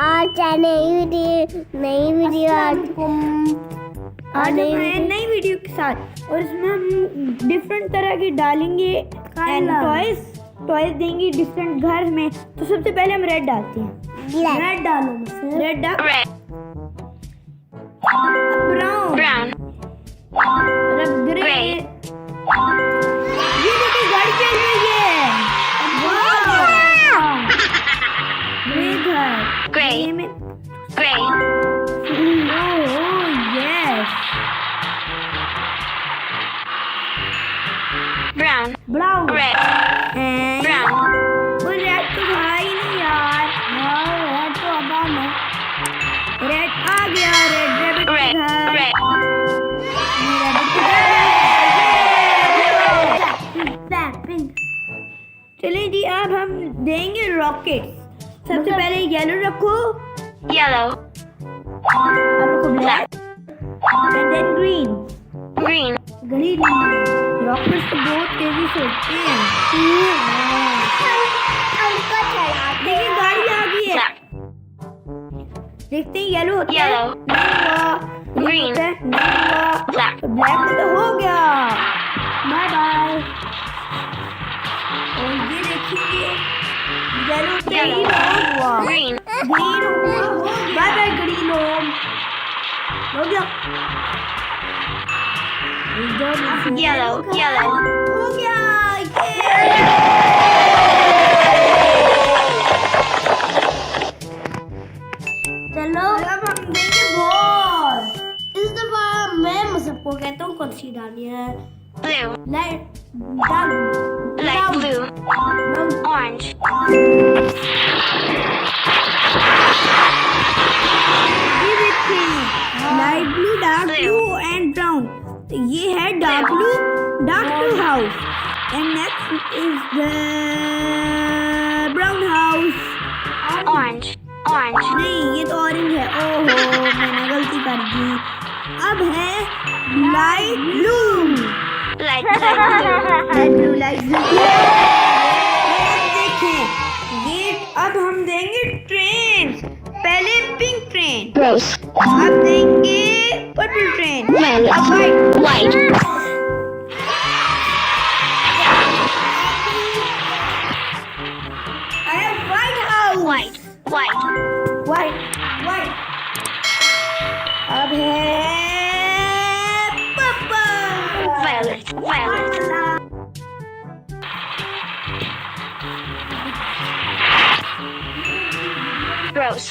आज नई वीडियो नई वीडियो के साथ, और इसमें हम डिफरेंट तरह की डालेंगे एंड टॉयज देंगे डिफरेंट घर में। तो सबसे पहले हम रेड डालते हैं। रेड डालो, रेड डाल, ब्राउन, ग्रे। ये देखिए गाड़ी चल रही है। ग्रे घर, ग्रे में ब्राउन, रेड एंड वो रेड तो था ही नहीं यार। रेड तो अब है। रेड आ गया, रेड रेड चलिए जी, अब हम देंगे रॉकेट। सबसे पहले येलो रखो, अब रखो black and then green. Rocket तो बहुत तेजी से उड़ते हैं। देखिए गाड़ी आ गई है। देखते हैं येलो होता है, ग्रीन ब्लैक तो हो गया। Bye bye. और ये देखिए येलो हुआ, ग्रीन हुआ। बाय बाय ग्रीन हो गया। येलो हो गया। चलो अब हम देंगे बॉल। इस दफा मैं सबको कहता हूँ कौन सी डालनी है। Light blue, orange. ये देखिए light blue, dark blue and brown. ये है dark blue house and next is the brown house. Orange नहीं, ये तो ऑरेंज है। ओहो, मैंने गलती कर दी। अब है लाइट ब्लू। देखें ये, अब हम देंगे ट्रेन। पहले पिंक ट्रेन, अब देंगे पर्पल ट्रेन, अब व्हाइट। व्हाइट। अब है पर्पल, रोज।